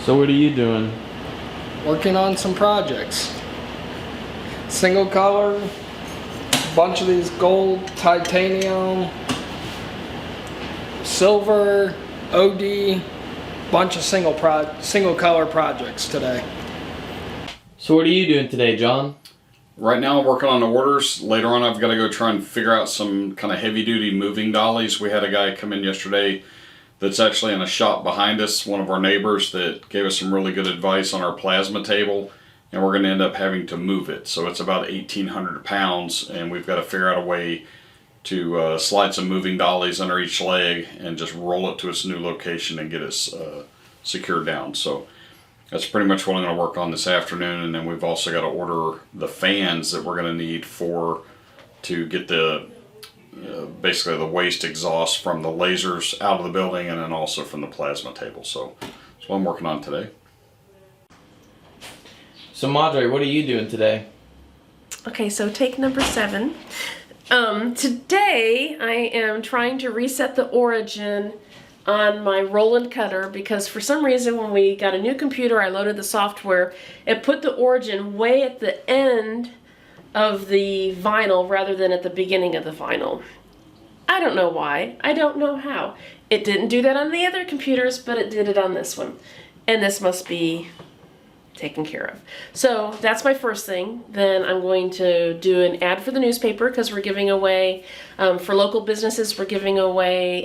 So what are you doing? Working on some projects. Single color, bunch of these gold, titanium, silver, OD, bunch of single color projects today. So what are you doing today, John? Right now I'm working on the orders. Later on I've got to go try and figure out some kind of heavy duty moving dollies. We had a guy come in yesterday that's actually in a shop behind us, one of our neighbors, that gave us some really good advice on our plasma table, and we're going to end up having to move it. So it's about 1,800 pounds, and we've got to figure out a way to slide some moving dollies under each leg and just roll it to its new location and get us secured down. So that's pretty much what I'm going to work on this afternoon, and then we've also got to order the fans that we're going to need to get the basically the waste exhaust from the lasers out of the building, and then also from the plasma table. So that's what I'm working on today. So Madre, what are you doing today? Okay, so take number 7. Today I am trying to reset the origin on my Roland cutter, because for some reason when we got a new computer, I loaded the software, it put the origin way at the end of the vinyl rather than at the beginning of the vinyl. I don't know why. I don't know how. It didn't do that on the other computers, but it did it on this one. And this must be taken care of. So that's my first thing. Then I'm going to do an ad for the newspaper, because we're giving away, for local businesses, we're giving away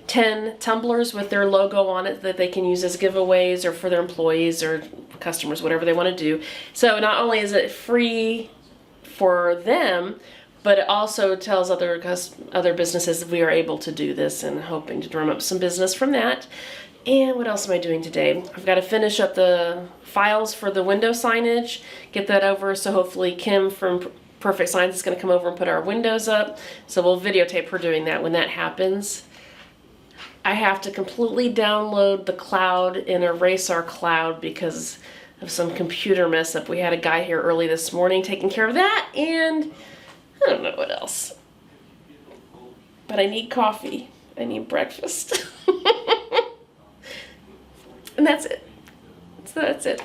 10 tumblers with their logo on it that they can use as giveaways or for their employees or customers, whatever they want to do. So not only is it free for them, but it also tells other businesses that we are able to do this, and hoping to drum up some business from that. And what else am I doing today? I've got to finish up the files for the window signage, get that over, so hopefully Kim from Perfect Signs is going to come over and put our windows up. So we'll videotape her doing that when that happens. I have to completely download the cloud and erase our cloud because of some computer mess up. We had a guy here early this morning taking care of that, and I don't know what else. But I need coffee. I need breakfast. And that's it. So that's it.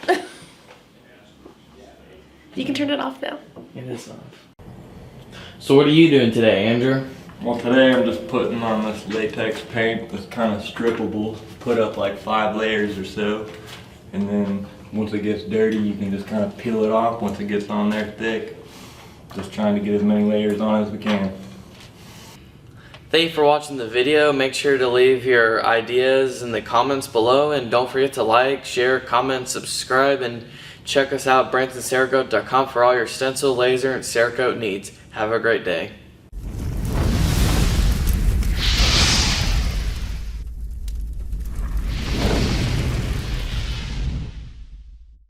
You can turn it off now. It is off. So what are you doing today, Andrew? Well, today I'm just putting on this latex paint that's kind of strippable. Put up like 5 layers or so. And then once it gets dirty, you can just kind of peel it off once it gets on there thick. Just trying to get as many layers on as we can. Thank you for watching the video. Make sure to leave your ideas in the comments below, and don't forget to like, share, comment, subscribe, and check us out at BransonCerakote.com for all your stencil, laser, and Cerakote needs. Have a great day.